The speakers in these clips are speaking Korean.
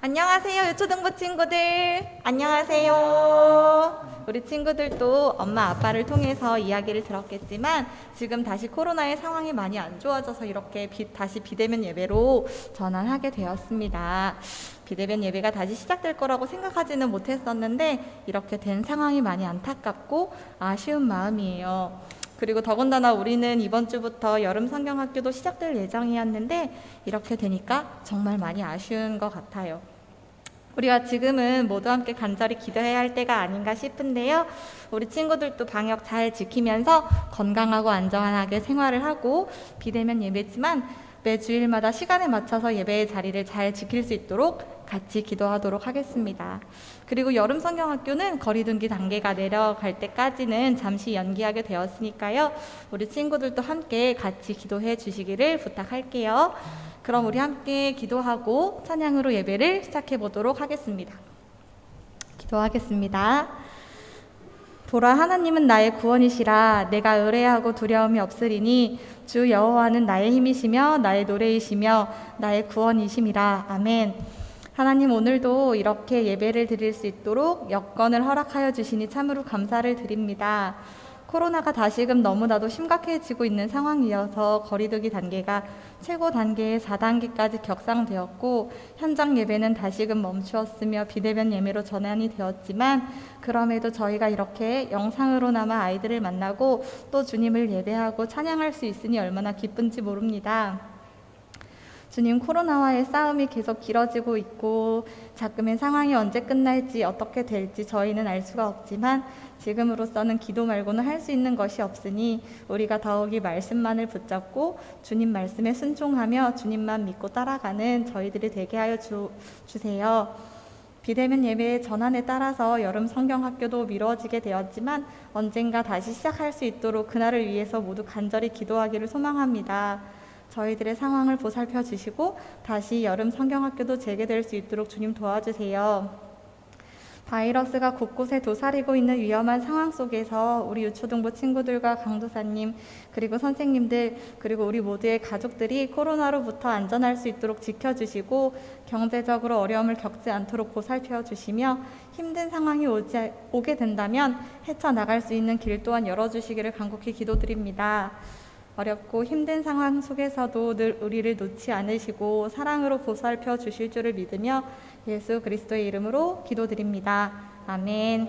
안녕하세요, 유초등부 친구들. 안녕하세요. 우리 친구들도 엄마 아빠를 통해서 이야기를 들었겠지만 지금 다시 코로나의 상황이 많이 안 좋아져서 이렇게 다시 비대면 예배로 전환하게 되었습니다. 비대면 예배가 다시 시작될 거라고 생각하지는 못했었는데 이렇게 된 상황이 많이 안타깝고 아쉬운 마음이에요. 그리고 더군다나 우리는 이번 주부터 여름 성경학교도 시작될 예정이었는데 이렇게 되니까 정말 많이 아쉬운 것 같아요. 우리가 지금은 모두 함께 간절히 기도해야 할 때가 아닌가 싶은데요. 우리 친구들도 방역 잘 지키면서 건강하고 안전하게 생활을 하고 비대면 예배지만 매주일마다 시간에 맞춰서 예배의 자리를 잘 지킬 수 있도록 같이 기도하도록 하겠습니다. 그리고 여름 성경학교는 거리두기 단계가 내려갈 때까지는 잠시 연기하게 되었으니까요. 우리 친구들도 함께 같이 기도해 주시기를 부탁할게요. 그럼 우리 함께 기도하고 찬양으로 예배를 시작해 보도록 하겠습니다. 기도하겠습니다. 보라, 하나님은 나의 구원이시라. 내가 의뢰하고 두려움이 없으리니 주 여호와는 나의 힘이시며 나의 노래이시며 나의 구원이심이라. 아멘. 하나님, 오늘도 이렇게 예배를 드릴 수 있도록 여건을 허락하여 주시니 참으로 감사를 드립니다. 코로나가 다시금 너무나도 심각해지고 있는 상황이어서 거리두기 단계가 최고 단계의 4단계까지 격상되었고 현장 예배는 다시금 멈추었으며 비대면 예배로 전환이 되었지만 그럼에도 저희가 이렇게 영상으로나마 아이들을 만나고 또 주님을 예배하고 찬양할 수 있으니 얼마나 기쁜지 모릅니다. 주님, 코로나와의 싸움이 계속 길어지고 있고 자금의 상황이 언제 끝날지 어떻게 될지 저희는 알 수가 없지만 지금으로서는 기도 말고는 할 수 있는 것이 없으니 우리가 더욱이 말씀만을 붙잡고 주님 말씀에 순종하며 주님만 믿고 따라가는 저희들이 되게 하여 주세요. 비대면 예배의 전환에 따라서 여름 성경학교도 미뤄지게 되었지만 언젠가 다시 시작할 수 있도록 그날을 위해서 모두 간절히 기도하기를 소망합니다. 저희들의 상황을 보살펴 주시고 다시 여름 성경학교도 재개될 수 있도록 주님 도와주세요. 바이러스가 곳곳에 도사리고 있는 위험한 상황 속에서 우리 유초등부 친구들과 강도사님 그리고 선생님들 그리고 우리 모두의 가족들이 코로나로부터 안전할 수 있도록 지켜주시고 경제적으로 어려움을 겪지 않도록 보살펴 주시며 힘든 상황이 오게 된다면 헤쳐나갈 수 있는 길 또한 열어주시기를 간곡히 기도드립니다. 어렵고 힘든 상황 속에서도 늘 우리를 놓지 않으시고 사랑으로 보살펴 주실 줄을 믿으며 예수 그리스도의 이름으로 기도드립니다. 아멘.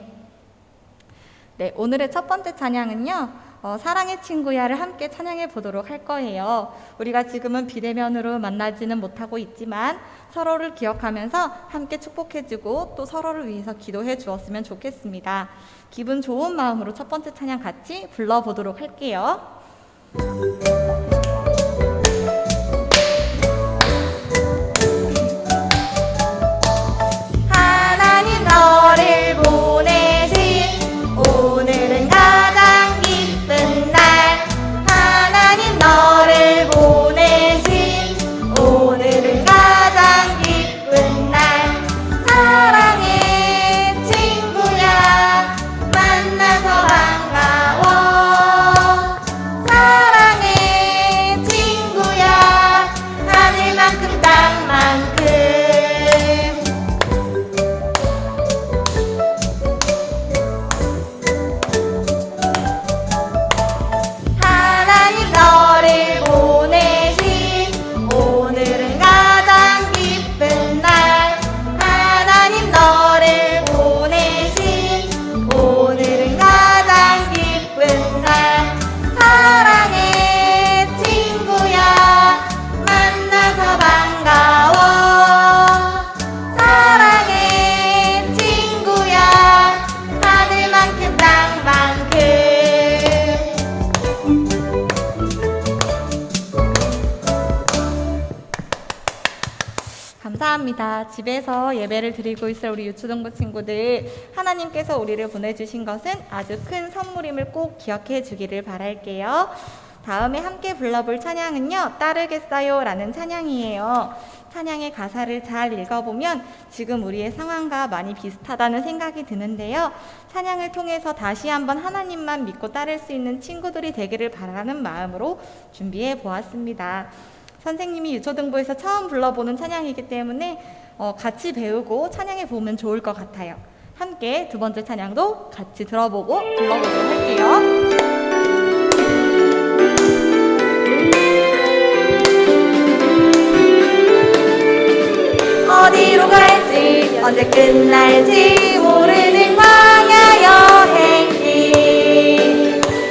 네, 오늘의 첫 번째 찬양은요. 사랑의 친구야를 함께 찬양해 보도록 할 거예요. 우리가 지금은 비대면으로 만나지는 못하고 있지만 서로를 기억하면서 함께 축복해주고 또 서로를 위해서 기도해 주었으면 좋겠습니다. 기분 좋은 마음으로 첫 번째 찬양 같이 불러보도록 할게요. 하나님 너를 보내신 오늘은 가장 기쁜 날 하나님 너를 보내신 오늘은 가장 기쁜 날 사랑의 친구야 만나서 반가워 감사합니다. 집에서 예배를 드리고 있을 우리 유초등부 친구들, 하나님께서 우리를 보내주신 것은 아주 큰 선물임을 꼭 기억해 주기를 바랄게요. 다음에 함께 불러볼 찬양은요, 따르겠어요 라는 찬양이에요. 찬양의 가사를 잘 읽어보면 지금 우리의 상황과 많이 비슷하다는 생각이 드는데요. 찬양을 통해서 다시 한번 하나님만 믿고 따를 수 있는 친구들이 되기를 바라는 마음으로 준비해 보았습니다. 선생님이 유초등부에서 처음 불러보는 찬양이기 때문에 같이 배우고 찬양해 보면 좋을 것 같아요. 함께 두 번째 찬양도 같이 들어보고 불러보도록 할게요. 어디로 갈지 언제 끝날지 모르는 광야 여행길,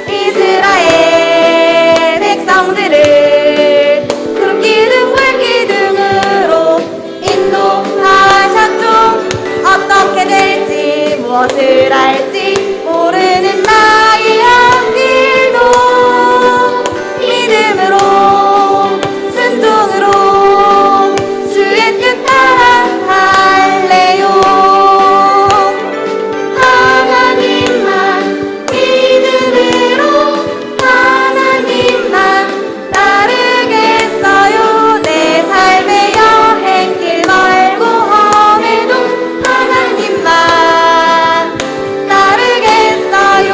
이스라엘 백성들을 구름기둥 불기둥으로 인도하셨죠. 어떻게 될지 무엇을 할지 모르는 나의 앞길도 믿음으로 순종으로 주의 뜻 따라갈래요. 하나님만 믿음으로 하나님만 따르겠어요. 내 삶의 여행길 멀고 험해도 하나님만 따르겠어요.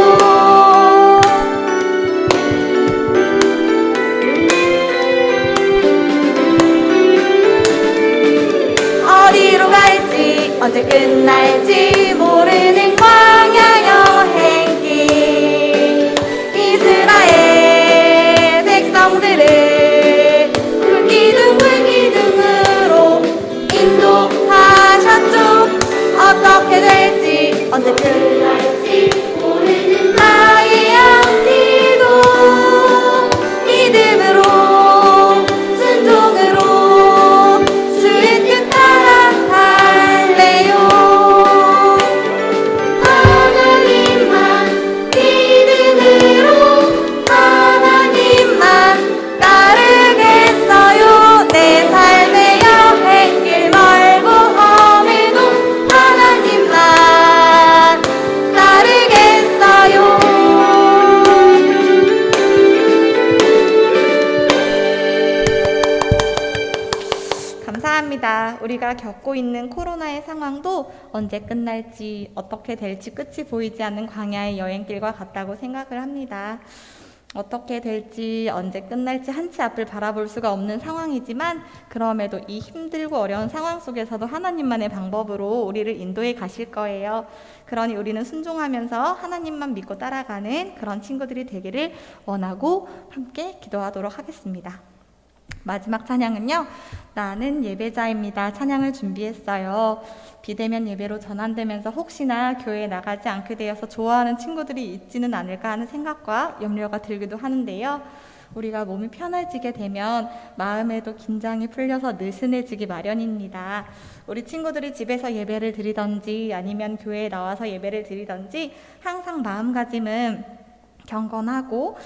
어디로 갈지 언제 끝날지 모르는 광야 여행길, 이스라엘 백성들을 불기둥으로 인도하셨죠. 어떻게 될지 언제 끝날지 모르는 나의 앞길도 믿음으로 순종으로 주의 뜻 따라갈래요. 하나님만 믿음으로 하나님만 따르겠어요. 내 삶의 여행길 멀고 험해도 하나님만 따르겠어요. 감사합니다. 우리가 겪고 있는 코로나의 상황도 언제 끝날지 어떻게 될지 끝이 보이지 않는 광야의 여행길과 같다고 생각을 합니다. 어떻게 될지 언제 끝날지 한치 앞을 바라볼 수가 없는 상황이지만 그럼에도 이 힘들고 어려운 상황 속에서도 하나님만의 방법으로 우리를 인도해 가실 거예요. 그러니 우리는 순종하면서 하나님만 믿고 따라가는 그런 친구들이 되기를 원하고 함께 기도하도록 하겠습니다. 마지막 찬양은요, 나는 예배자입니다 찬양을 준비했어요. 비대면 예배로 전환되면서 혹시나 교회에 나가지 않게 되어서 좋아하는 친구들이 있지는 않을까 하는 생각과 염려가 들기도 하는데요. 우리가 몸이 편해지게 되면 마음에도 긴장이 풀려서 느슨해지기 마련입니다. 우리 친구들이 집에서 예배를 드리던지 아니면 교회에 나와서 예배를 드리던지 항상 마음가짐은 경건하고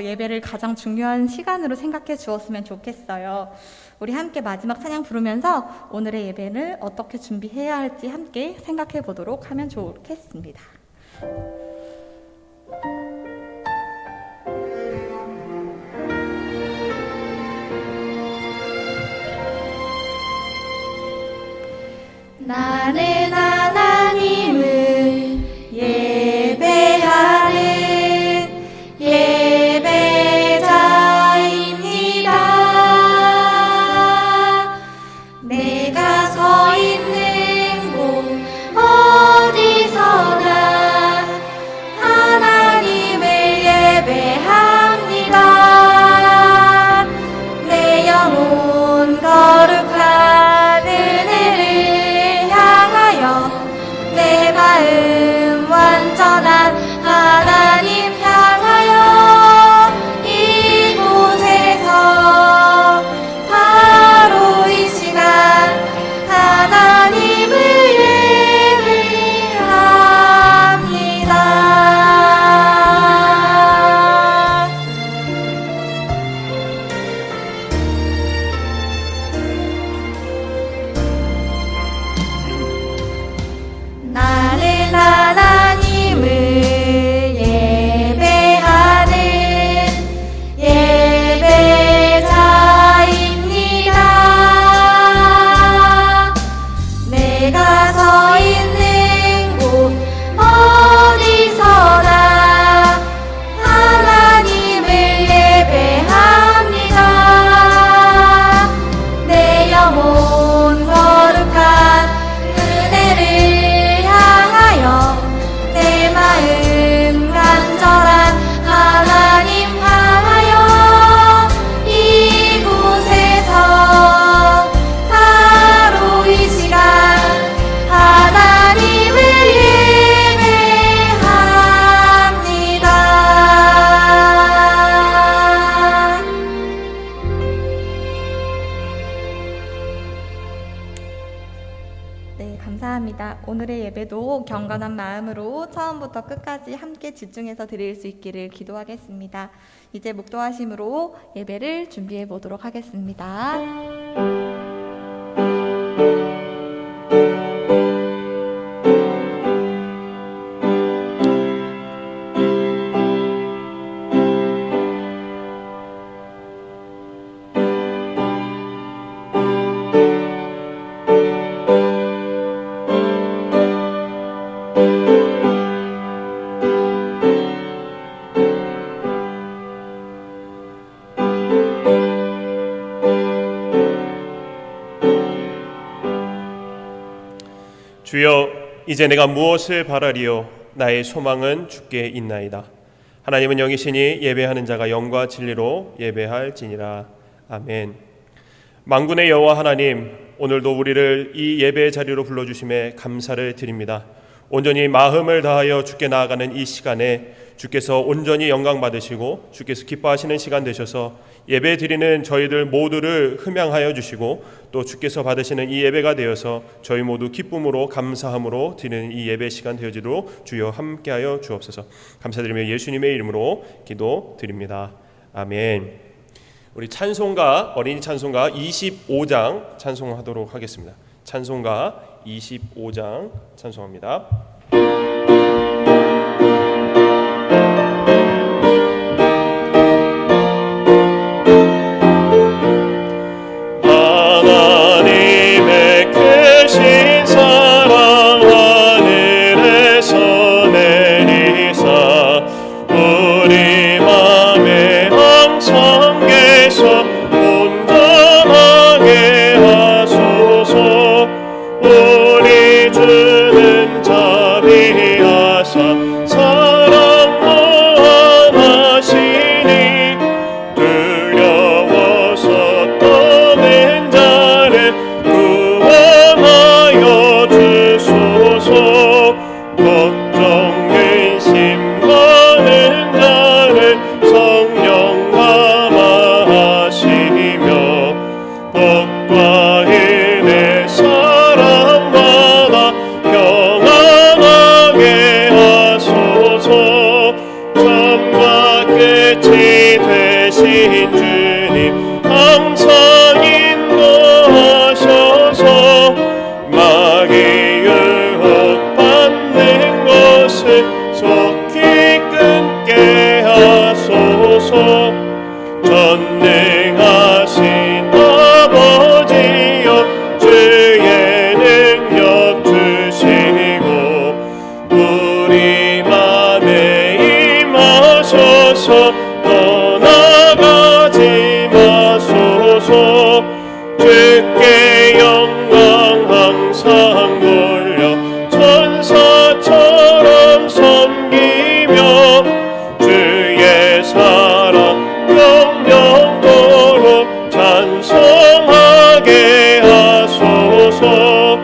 예배를 가장 중요한 시간으로 생각해 주었으면 좋겠어요. 우리 함께 마지막 찬양 부르면서 오늘의 예배를 어떻게 준비해야 할지 함께 생각해 보도록 하면 좋겠습니다. 나는 하나님을 예배하는 예배자입니다. 내가 서 있는 곳 어디서나 오늘의 예배도 경건한 마음으로 처음부터 끝까지 함께 집중해서 드릴 수 있기를 기도하겠습니다. 이제 묵도하심으로 예배를 준비해 보도록 하겠습니다. 주여, 이제 내가 무엇을 바라리요? 나의 소망은 주께 있나이다. 하나님은 영이시니 예배하는 자가 영과 진리로 예배할지니라. 아멘. 만군의 여호와 하나님, 오늘도 우리를 이 예배의 자리로 불러주심에 감사를 드립니다. 온전히 마음을 다하여 주께 나아가는 이 시간에 주께서 온전히 영광 받으시고 주께서 기뻐하시는 시간 되셔서 예배 드리는 저희들 모두를 흠양하여 주시고 또 주께서 받으시는 이 예배가 되어서 저희 모두 기쁨으로 감사함으로 드리는 이 예배 시간 되어지도록 주여 함께하여 주옵소서. 감사드리며 예수님의 이름으로 기도드립니다. 아멘. 우리 찬송가, 어린이 찬송가 25장 찬송하도록 하겠습니다. 찬송가 25장 찬송합니다. 하나님의 크신 사랑 하늘에서 내리사 우리 맘에 항상 계셔 온전하게 하소서. 우리 주는 자비하사 사랑 무한하시니 두려워서 떠는 자를 구원하여 주소서. 걱정 근심 많은 자를 성령 감화하시며 복과 은혜 사랑받아 평안하게 하소서. 처음과 끝이 되신 주님 항상 인도하셔서 마귀 유혹받는 것을 속히 끊게 하소서. 전능하신 아버지여 주의 능력 주시고 우리 맘에 임하셔서 떠나가지 마소서. 주께 영광 항상 돌려 천사처럼 섬기며 주의 사랑 영영토록 찬송하게 하소서.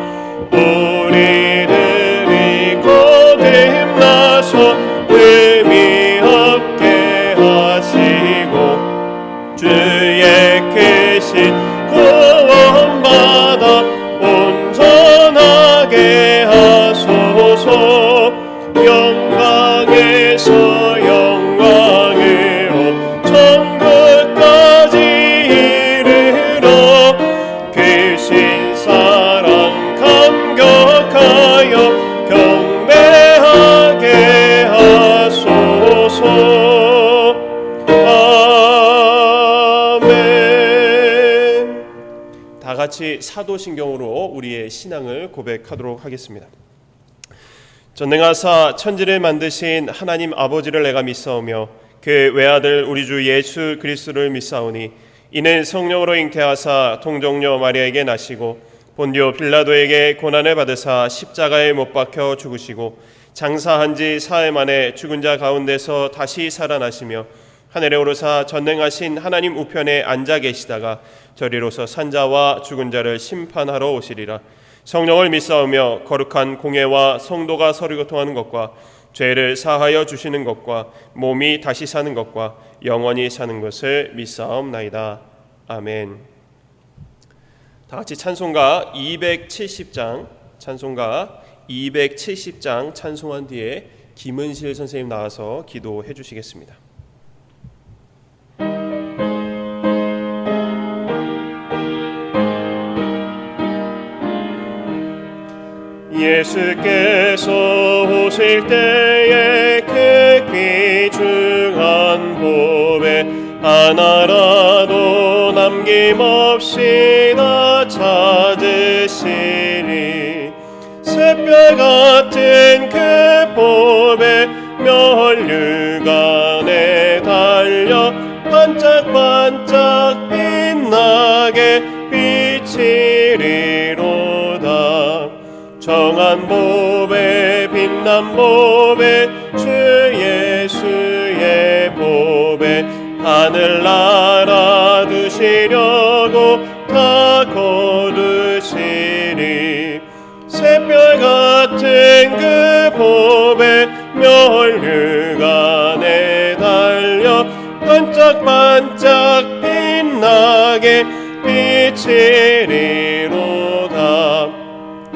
우리들이 거듭나서 의미 없게 하시고 주의 크신 구원받아 온전하게 하소서. 영광에서 영광으로 천국까지 이르러 크신 사랑 감격하여 경배하게 하소서. 아멘. 다 같이 사도신경으로 우리의 신앙을 고백하도록 하겠습니다. 전능하사 천지를 만드신 하나님 아버지를 내가 믿사오며 그 외아들 우리 주 예수 그리스도를 믿사오니 이는 성령으로 잉태하사 동정녀 마리아에게 나시고 본디오 빌라도에게 고난을 받으사 십자가에 못 박혀 죽으시고 장사한 지 사흘 만에 죽은 자 가운데서 다시 살아나시며 하늘에 오르사 전능하신 하나님 우편에 앉아 계시다가 저리로서 산자와 죽은 자를 심판하러 오시리라. 성령을 믿사오며 거룩한 공예와 성도가 서로 교통하는 것과 죄를 사하여 주시는 것과 몸이 다시 사는 것과 영원히 사는 것을 믿사옵나이다. 아멘. 다 같이 찬송가 270장, 찬송가 270장 찬송한 뒤에 김은실 선생님 나와서 기도해 주시겠습니다. 예수께서 오실 때에 그 귀중한 보배 하나라도 남김없이 다 찾으시리. 샛별 같은 그 보배 멸류관에 달려 반짝반짝 빛나게 비치리로다. 정한 보배 빛난 보배 주 예수의 보배 하늘나라 두시려고 다 거두시리. 샛별 같은 그 보배 멸류관에 달려 반짝반짝 빛나게 비치리로다.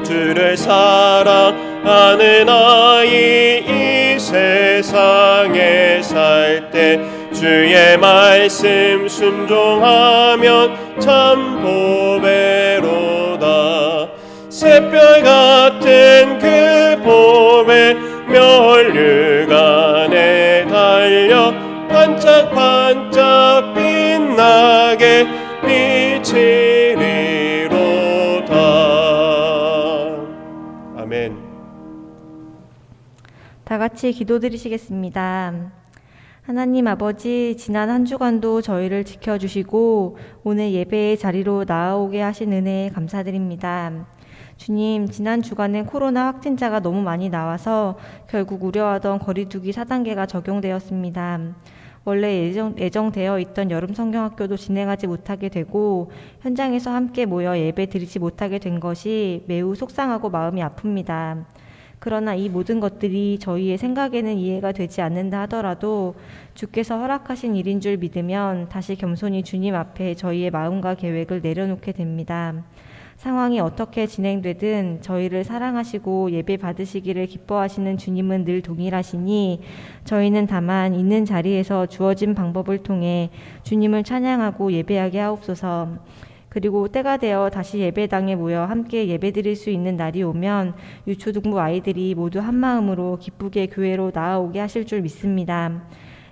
주를 사랑하는 아이 이 세상에 살 때 주의 말씀 순종하면 참 보배로다. 샛별 같은 그 보배 멸류관에 달려 반짝반짝 빛나게 비치리로다. 아멘. 다 같이 기도드리시겠습니다. 하나님 아버지, 지난 한 주간도 저희를 지켜주시고 오늘 예배의 자리로 나아오게 하신 은혜에 감사드립니다. 주님, 지난 주간엔 코로나 확진자가 너무 많이 나와서 결국 우려하던 거리두기 4단계가 적용되었습니다. 원래 예정되어 있던 여름 성경학교도 진행하지 못하게 되고 현장에서 함께 모여 예배 드리지 못하게 된 것이 매우 속상하고 마음이 아픕니다. 그러나 이 모든 것들이 저희의 생각에는 이해가 되지 않는다 하더라도 주께서 허락하신 일인 줄 믿으면 다시 겸손히 주님 앞에 저희의 마음과 계획을 내려놓게 됩니다. 상황이 어떻게 진행되든 저희를 사랑하시고 예배 받으시기를 기뻐하시는 주님은 늘 동일하시니 저희는 다만 있는 자리에서 주어진 방법을 통해 주님을 찬양하고 예배하게 하옵소서. 그리고 때가 되어 다시 예배당에 모여 함께 예배드릴 수 있는 날이 오면 유초등부 아이들이 모두 한마음으로 기쁘게 교회로 나아오게 하실 줄 믿습니다.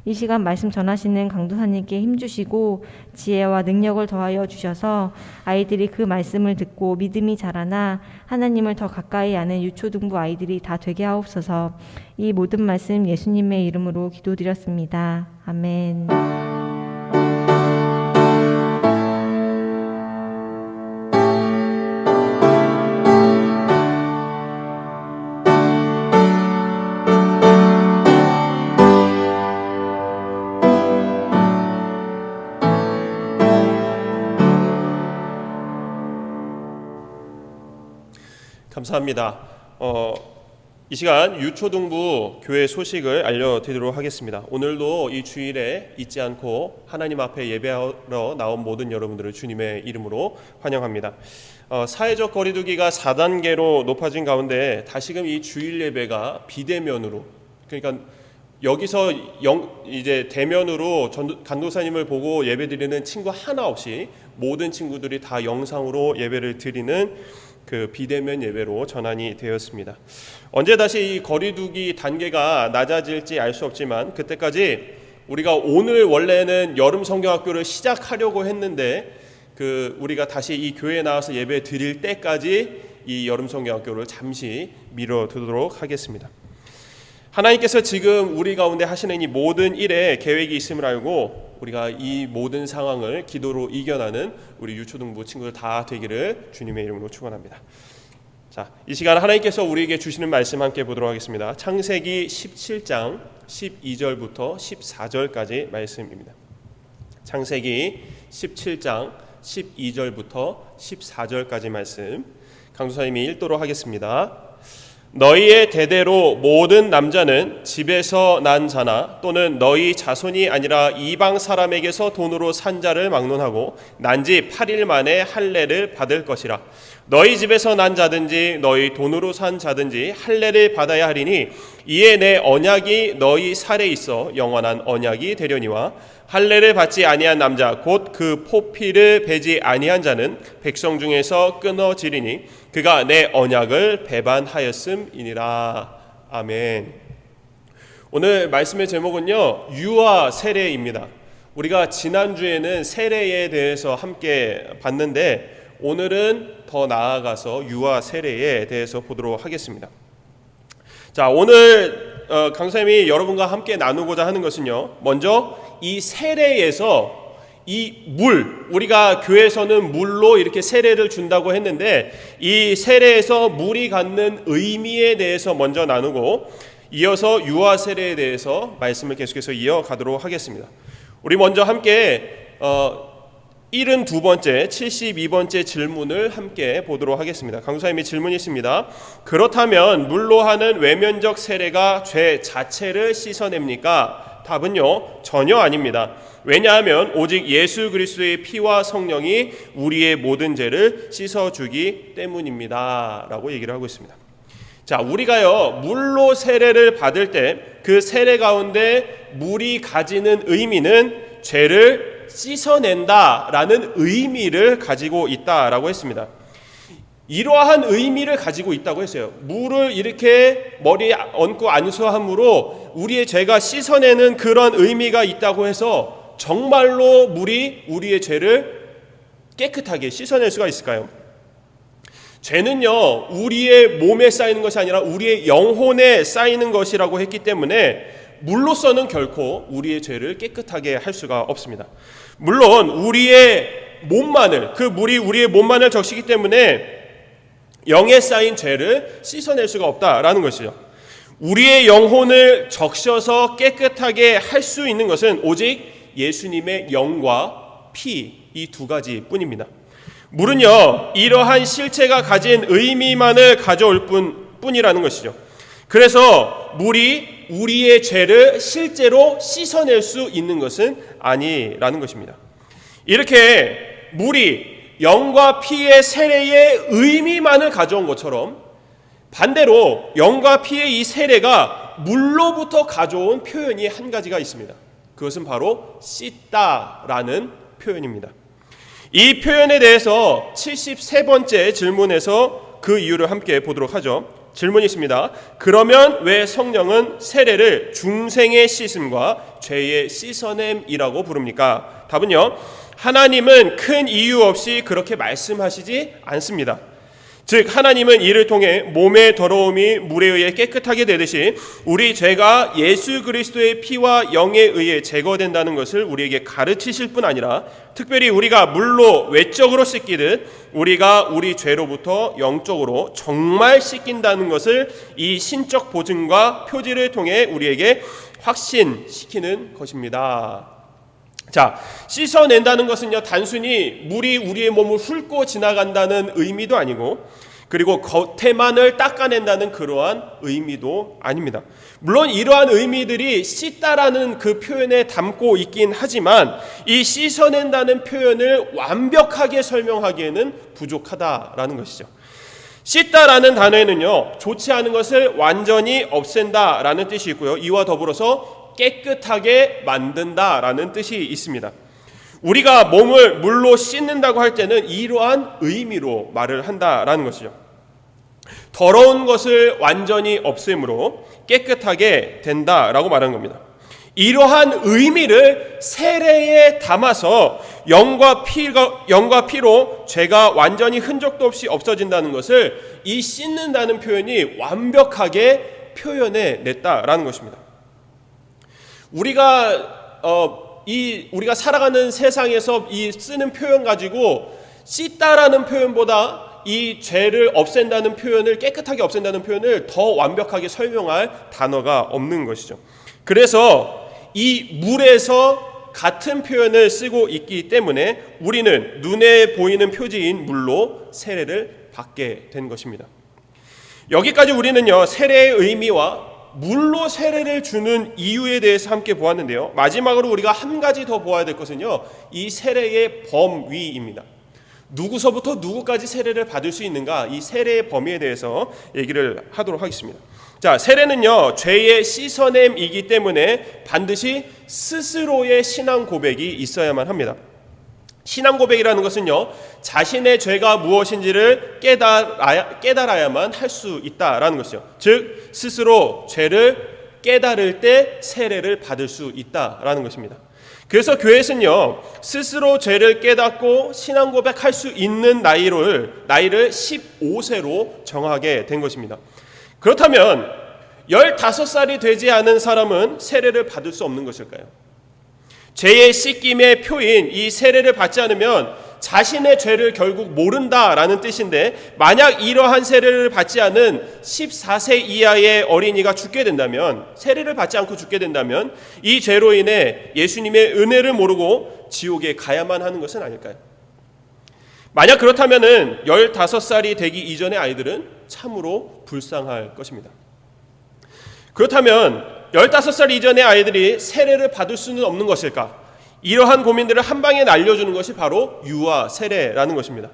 이 시간 말씀 전하시는 강도사님께 힘주시고 지혜와 능력을 더하여 주셔서 아이들이 그 말씀을 듣고 믿음이 자라나 하나님을 더 가까이 아는 유초등부 아이들이 다 되게 하옵소서. 이 모든 말씀 예수님의 이름으로 기도드렸습니다. 아멘. 감사합니다. 이 시간 유초등부 교회 소식을 알려드리도록 하겠습니다. 오늘도 이 주일에 잊지 않고 하나님 앞에 예배하러 나온 모든 여러분들을 주님의 이름으로 환영합니다. 사회적 거리두기가 4단계로 높아진 가운데 다시금 이 주일 예배가 비대면으로, 그러니까 여기서 이제 대면으로 간도사님을 보고 예배드리는 친구 하나 없이 모든 친구들이 다 영상으로 예배를 드리는 그 비대면 예배로 전환이 되었습니다. 언제 다시 이 거리두기 단계가 낮아질지 알 수 없지만 그때까지 우리가 오늘 원래는 여름 성경학교를 시작하려고 했는데 우리가 다시 이 교회에 나와서 예배 드릴 때까지 이 여름 성경학교를 잠시 미뤄두도록 하겠습니다. 하나님께서 지금 우리 가운데 하시는 이 모든 일에 계획이 있음을 알고 우리가 이 모든 상황을 기도로 이겨나는 우리 유초등부 친구들 다 되기를 주님의 이름으로 축원합니다. 자, 이 시간 하나님께서 우리에게 주시는 말씀 함께 보도록 하겠습니다. 창세기 17장 12절부터 14절까지 말씀입니다. 창세기 17장 12절부터 14절까지 말씀 강도사님이 읽도록 하겠습니다. 너희의 대대로 모든 남자는 집에서 난 자나 또는 너희 자손이 아니라 이방 사람에게서 돈으로 산 자를 막론하고 난 지 8일 만에 할례를 받을 것이라. 너희 집에서 난 자든지 너희 돈으로 산 자든지 할례를 받아야 하리니 이에 내 언약이 너희 살에 있어 영원한 언약이 되려니와 할례를 받지 아니한 남자 곧 그 포피를 베지 아니한 자는 백성 중에서 끊어지리니 그가 내 언약을 배반하였음이니라. 아멘. 오늘 말씀의 제목은요, 유아 세례입니다. 우리가 지난주에는 세례에 대해서 함께 봤는데 오늘은 더 나아가서 유아 세례에 대해서 보도록 하겠습니다. 자, 오늘 강사님이 여러분과 함께 나누고자 하는 것은요, 먼저 이 세례에서 이 물, 우리가 교회에서는 물로 이렇게 세례를 준다고 했는데 이 세례에서 물이 갖는 의미에 대해서 먼저 나누고 이어서 유아 세례에 대해서 말씀을 계속해서 이어가도록 하겠습니다. 우리 먼저 함께 72번째, 72번째 질문을 함께 보도록 하겠습니다. 강사님의 질문이 있습니다. 그렇다면 물로 하는 외면적 세례가 죄 자체를 씻어냅니까? 답은요, 전혀 아닙니다. 왜냐하면 오직 예수 그리스도의 피와 성령이 우리의 모든 죄를 씻어주기 때문입니다. 라고 얘기를 하고 있습니다. 자, 우리가요, 물로 세례를 받을 때 그 세례 가운데 물이 가지는 의미는 죄를 씻어낸다라는 의미를 가지고 있다라고 했습니다. 이러한 의미를 가지고 있다고 했어요. 물을 이렇게 머리에 얹고 안수함으로 우리의 죄가 씻어내는 그런 의미가 있다고 해서 정말로 물이 우리의 죄를 깨끗하게 씻어낼 수가 있을까요? 죄는요, 우리의 몸에 쌓이는 것이 아니라 우리의 영혼에 쌓이는 것이라고 했기 때문에 물로서는 결코 우리의 죄를 깨끗하게 할 수가 없습니다. 물론 우리의 몸만을, 그 물이 우리의 몸만을 적시기 때문에 영에 쌓인 죄를 씻어낼 수가 없다라는 것이죠. 우리의 영혼을 적셔서 깨끗하게 할 수 있는 것은 오직 예수님의 영과 피, 이 두 가지 뿐입니다. 물은요, 이러한 실체가 가진 의미만을 가져올 뿐이라는 것이죠. 그래서 물이 우리의 죄를 실제로 씻어낼 수 있는 것은 아니라는 것입니다. 이렇게 물이 영과 피의 세례의 의미만을 가져온 것처럼 반대로 영과 피의 이 세례가 물로부터 가져온 표현이 한 가지가 있습니다. 그것은 바로 씻다라는 표현입니다. 이 표현에 대해서 73번째 질문에서 그 이유를 함께 보도록 하죠. 질문이 있습니다. 그러면 왜 성령은 세례를 중생의 씻음과 죄의 씻어냄이라고 부릅니까? 답은요, 하나님은 큰 이유 없이 그렇게 말씀하시지 않습니다. 즉 하나님은 이를 통해 몸의 더러움이 물에 의해 깨끗하게 되듯이 우리 죄가 예수 그리스도의 피와 영에 의해 제거된다는 것을 우리에게 가르치실 뿐 아니라 특별히 우리가 물로 외적으로 씻기듯 우리가 우리 죄로부터 영적으로 정말 씻긴다는 것을 이 신적 보증과 표지를 통해 우리에게 확신시키는 것입니다. 자, 씻어낸다는 것은요, 단순히 물이 우리의 몸을 훑고 지나간다는 의미도 아니고 그리고 겉에만을 닦아낸다는 그러한 의미도 아닙니다. 물론 이러한 의미들이 씻다라는 그 표현에 담고 있긴 하지만 이 씻어낸다는 표현을 완벽하게 설명하기에는 부족하다라는 것이죠. 씻다라는 단어에는요, 좋지 않은 것을 완전히 없앤다라는 뜻이 있고요, 이와 더불어서 깨끗하게 만든다라는 뜻이 있습니다. 우리가 몸을 물로 씻는다고 할 때는 이러한 의미로 말을 한다라는 것이죠. 더러운 것을 완전히 없앰으로 깨끗하게 된다라고 말하는 겁니다. 이러한 의미를 세례에 담아서 영과 피로 죄가 완전히 흔적도 없이 없어진다는 것을 이 씻는다는 표현이 완벽하게 표현해 냈다라는 것입니다. 우리가 살아가는 세상에서 이 쓰는 표현 가지고 씻다라는 표현보다 이 죄를 없앤다는 표현을, 깨끗하게 없앤다는 표현을 더 완벽하게 설명할 단어가 없는 것이죠. 그래서 이 물에서 같은 표현을 쓰고 있기 때문에 우리는 눈에 보이는 표지인 물로 세례를 받게 된 것입니다. 여기까지 우리는요, 세례의 의미와 물로 세례를 주는 이유에 대해서 함께 보았는데요, 마지막으로 우리가 한 가지 더 보아야 될 것은요, 이 세례의 범위입니다. 누구서부터 누구까지 세례를 받을 수 있는가, 이 세례의 범위에 대해서 얘기를 하도록 하겠습니다. 자, 세례는요 죄의 씻어냄이기 때문에 반드시 스스로의 신앙 고백이 있어야만 합니다. 신앙 고백이라는 것은요 자신의 죄가 무엇인지를 깨달아야만 할 수 있다라는 것이죠. 즉 스스로 죄를 깨달을 때 세례를 받을 수 있다라는 것입니다. 그래서 교회에서는요 스스로 죄를 깨닫고 신앙 고백할 수 있는 나이를 15세로 정하게 된 것입니다. 그렇다면 15살이 되지 않은 사람은 세례를 받을 수 없는 것일까요? 죄의 씻김의 표인 이 세례를 받지 않으면 자신의 죄를 결국 모른다라는 뜻인데, 만약 이러한 세례를 받지 않은 14세 이하의 어린이가 죽게 된다면, 세례를 받지 않고 죽게 된다면 이 죄로 인해 예수님의 은혜를 모르고 지옥에 가야만 하는 것은 아닐까요? 만약 그렇다면 15살이 되기 이전의 아이들은 참으로 불쌍할 것입니다. 그렇다면 15살 이전의 아이들이 세례를 받을 수는 없는 것일까? 이러한 고민들을 한 방에 날려주는 것이 바로 유아 세례라는 것입니다.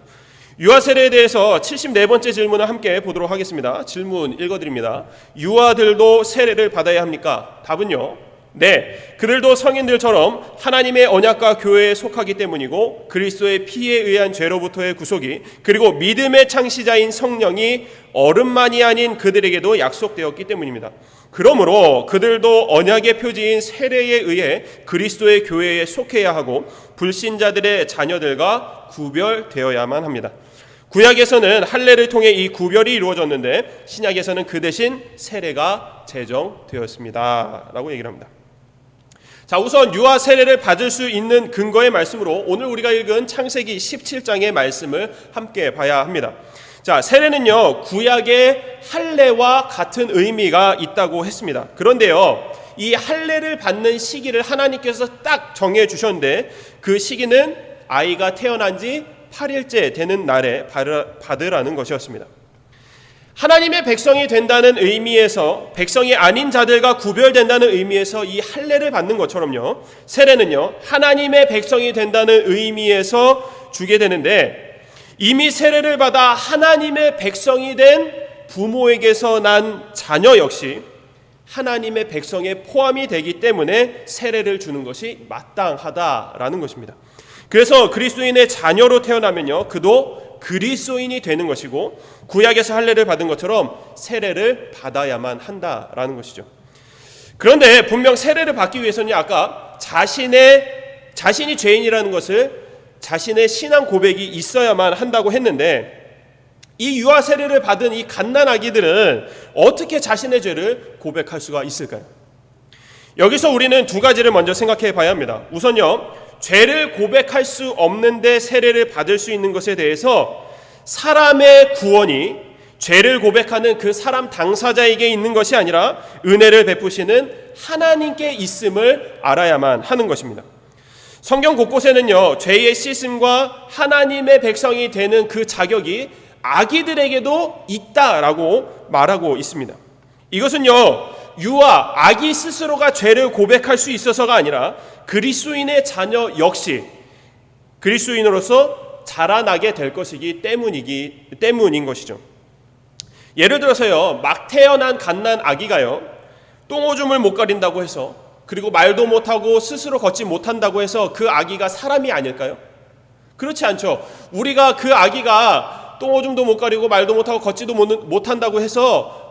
유아 세례에 대해서 74번째 질문을 함께 보도록 하겠습니다. 질문 읽어드립니다. 유아들도 세례를 받아야 합니까? 답은요, 네, 그들도 성인들처럼 하나님의 언약과 교회에 속하기 때문이고 그리스도의 피에 의한 죄로부터의 구속이, 그리고 믿음의 창시자인 성령이 어른만이 아닌 그들에게도 약속되었기 때문입니다. 그러므로 그들도 언약의 표지인 세례에 의해 그리스도의 교회에 속해야 하고 불신자들의 자녀들과 구별되어야만 합니다. 구약에서는 할례를 통해 이 구별이 이루어졌는데 신약에서는 그 대신 세례가 제정되었습니다 라고 얘기를 합니다. 자, 우선 유아 세례를 받을 수 있는 근거의 말씀으로 오늘 우리가 읽은 창세기 17장의 말씀을 함께 봐야 합니다. 자, 세례는요 구약의 할례와 같은 의미가 있다고 했습니다. 그런데요 이 할례를 받는 시기를 하나님께서 딱 정해 주셨는데 그 시기는 아이가 태어난 지 8일째 되는 날에 받으라는 것이었습니다. 하나님의 백성이 된다는 의미에서, 백성이 아닌 자들과 구별된다는 의미에서 이 할례를 받는 것처럼요 세례는요 하나님의 백성이 된다는 의미에서 주게 되는데, 이미 세례를 받아 하나님의 백성이 된 부모에게서 난 자녀 역시 하나님의 백성에 포함이 되기 때문에 세례를 주는 것이 마땅하다라는 것입니다. 그래서 그리스도인의 자녀로 태어나면요 그도 그리스도인이 되는 것이고, 구약에서 할례를 받은 것처럼 세례를 받아야만 한다라는 것이죠. 그런데 분명 세례를 받기 위해서는 아까 자신이 죄인이라는 것을, 자신의 신앙 고백이 있어야만 한다고 했는데, 이 유아 세례를 받은 이 갓난아기들은 어떻게 자신의 죄를 고백할 수가 있을까요? 여기서 우리는 두 가지를 먼저 생각해 봐야 합니다. 우선요, 죄를 고백할 수 없는데 세례를 받을 수 있는 것에 대해서 사람의 구원이 죄를 고백하는 그 사람 당사자에게 있는 것이 아니라 은혜를 베푸시는 하나님께 있음을 알아야만 하는 것입니다. 성경 곳곳에는요 죄의 씻음과 하나님의 백성이 되는 그 자격이 아기들에게도 있다라고 말하고 있습니다. 이것은요 아기 스스로가 죄를 고백할 수 있어서가 아니라 그리스도인의 자녀 역시 그리스도인으로서 자라나게 될 것이기 때문인 것이죠. 예를 들어서요 막 태어난 갓난 아기가요 똥오줌을 못 가린다고 해서, 그리고 말도 못하고 스스로 걷지 못한다고 해서 그 아기가 사람이 아닐까요? 그렇지 않죠. 우리가 그 아기가 똥오줌도 못 가리고 말도 못하고 걷지도 못한다고 해서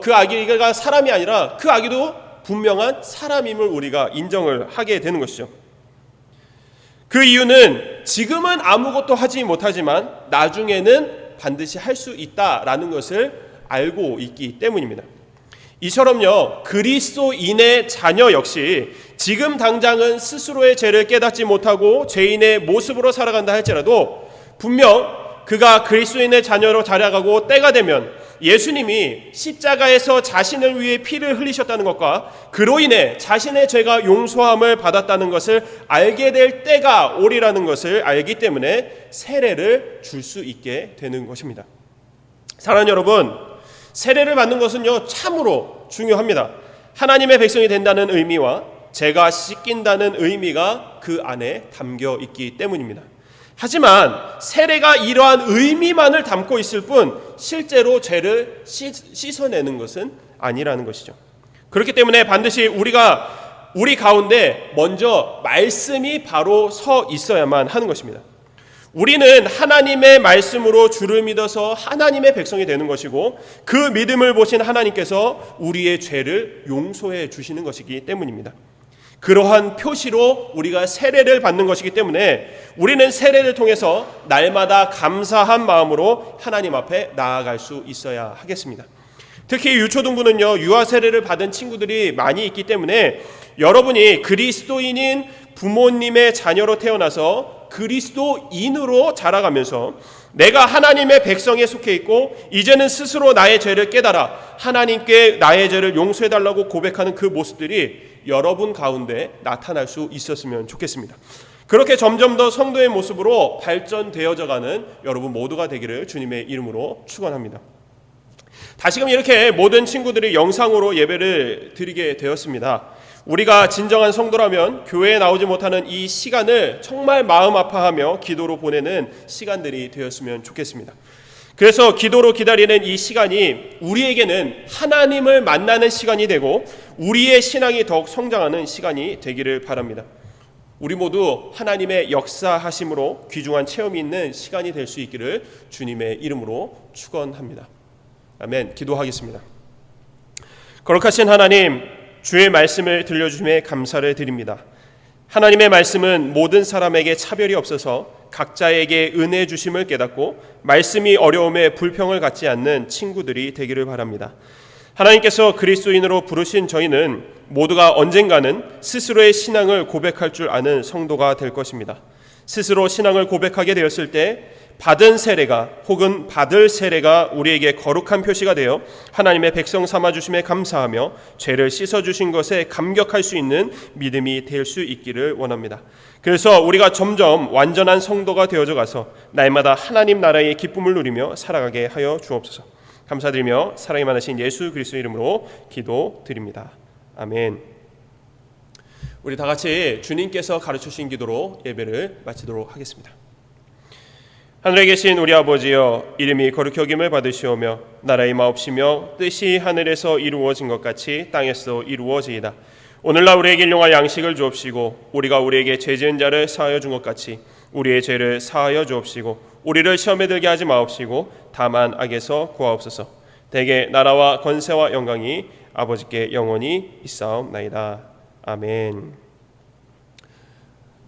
그 아기가 사람이 아니라 그 아기도 분명한 사람임을 우리가 인정을 하게 되는 것이죠. 그 이유는 지금은 아무것도 하지 못하지만 나중에는 반드시 할 수 있다라는 것을 알고 있기 때문입니다. 이처럼요 그리스도인의 자녀 역시 지금 당장은 스스로의 죄를 깨닫지 못하고 죄인의 모습으로 살아간다 할지라도 분명 그가 그리스도인의 자녀로 자라가고 때가 되면 예수님이 십자가에서 자신을 위해 피를 흘리셨다는 것과 그로 인해 자신의 죄가 용서함을 받았다는 것을 알게 될 때가 오리라는 것을 알기 때문에 세례를 줄 수 있게 되는 것입니다. 사랑하는 여러분, 세례를 받는 것은요 참으로 중요합니다. 하나님의 백성이 된다는 의미와 죄가 씻긴다는 의미가 그 안에 담겨 있기 때문입니다. 하지만 세례가 이러한 의미만을 담고 있을 뿐 실제로 죄를 씻어내는 것은 아니라는 것이죠. 그렇기 때문에 반드시 우리 가운데 먼저 말씀이 바로 서 있어야만 하는 것입니다. 우리는 하나님의 말씀으로 주를 믿어서 하나님의 백성이 되는 것이고 그 믿음을 보신 하나님께서 우리의 죄를 용서해 주시는 것이기 때문입니다. 그러한 표시로 우리가 세례를 받는 것이기 때문에 우리는 세례를 통해서 날마다 감사한 마음으로 하나님 앞에 나아갈 수 있어야 하겠습니다. 특히 유초등부는요, 유아 세례를 받은 친구들이 많이 있기 때문에 여러분이 그리스도인인 부모님의 자녀로 태어나서 그리스도인으로 자라가면서 내가 하나님의 백성에 속해 있고 이제는 스스로 나의 죄를 깨달아 하나님께 나의 죄를 용서해달라고 고백하는 그 모습들이 여러분 가운데 나타날 수 있었으면 좋겠습니다. 그렇게 점점 더 성도의 모습으로 발전되어져가는 여러분 모두가 되기를 주님의 이름으로 축원합니다. 다시금 이렇게 모든 친구들이 영상으로 예배를 드리게 되었습니다. 우리가 진정한 성도라면 교회에 나오지 못하는 이 시간을 정말 마음 아파하며 기도로 보내는 시간들이 되었으면 좋겠습니다. 그래서 기도로 기다리는 이 시간이 우리에게는 하나님을 만나는 시간이 되고 우리의 신앙이 더욱 성장하는 시간이 되기를 바랍니다. 우리 모두 하나님의 역사하심으로 귀중한 체험이 있는 시간이 될 수 있기를 주님의 이름으로 축원합니다. 아멘. 기도하겠습니다. 거룩하신 하나님, 주의 말씀을 들려주심에 감사를 드립니다. 하나님의 말씀은 모든 사람에게 차별이 없어서 각자에게 은혜 주심을 깨닫고 말씀이 어려움에 불평을 갖지 않는 친구들이 되기를 바랍니다. 하나님께서 그리스도인으로 부르신 저희는 모두가 언젠가는 스스로의 신앙을 고백할 줄 아는 성도가 될 것입니다. 스스로 신앙을 고백하게 되었을 때 받은 세례가 혹은 받을 세례가 우리에게 거룩한 표시가 되어 하나님의 백성 삼아주심에 감사하며 죄를 씻어주신 것에 감격할 수 있는 믿음이 될 수 있기를 원합니다. 그래서 우리가 점점 완전한 성도가 되어져 가서 날마다 하나님 나라의 기쁨을 누리며 살아가게 하여 주옵소서. 감사드리며 사랑이 많으신 예수 그리스도 이름으로 기도드립니다. 아멘. 우리 다 같이 주님께서 가르쳐주신 기도로 예배를 마치도록 하겠습니다. 하늘에 계신 우리 아버지여, 이름이 거룩히 여김을 받으시오며 나라의 마옵시며 뜻이 하늘에서 이루어진 것 같이 땅에서 이루어지이다. 오늘날 우리에게 일용할 양식을 주옵시고 우리가 우리에게 죄 지은 자를 사하여 준 것 같이 우리의 죄를 사하여 주옵시고 우리를 시험에 들게 하지 마옵시고 다만 악에서 구하옵소서. 대개 나라와 권세와 영광이 아버지께 영원히 있사옵나이다. 아멘.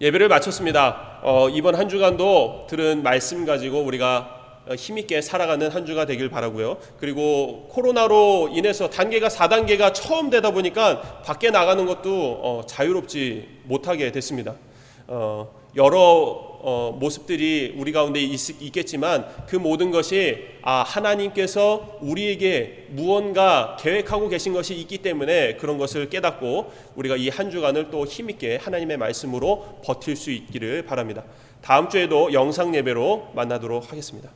예배를 마쳤습니다. 이번 한 주간도 들은 말씀 가지고 우리가 힘있게 살아가는 한 주가 되길 바라고요. 그리고 코로나로 인해서 단계가 4단계가 처음 되다 보니까 밖에 나가는 것도 자유롭지 못하게 됐습니다. 여러 모습들이 우리 가운데 있겠지만 그 모든 것이 하나님께서 우리에게 무언가 계획하고 계신 것이 있기 때문에 그런 것을 깨닫고 우리가 이 한 주간을 또 힘있게 하나님의 말씀으로 버틸 수 있기를 바랍니다. 다음 주에도 영상 예배로 만나도록 하겠습니다.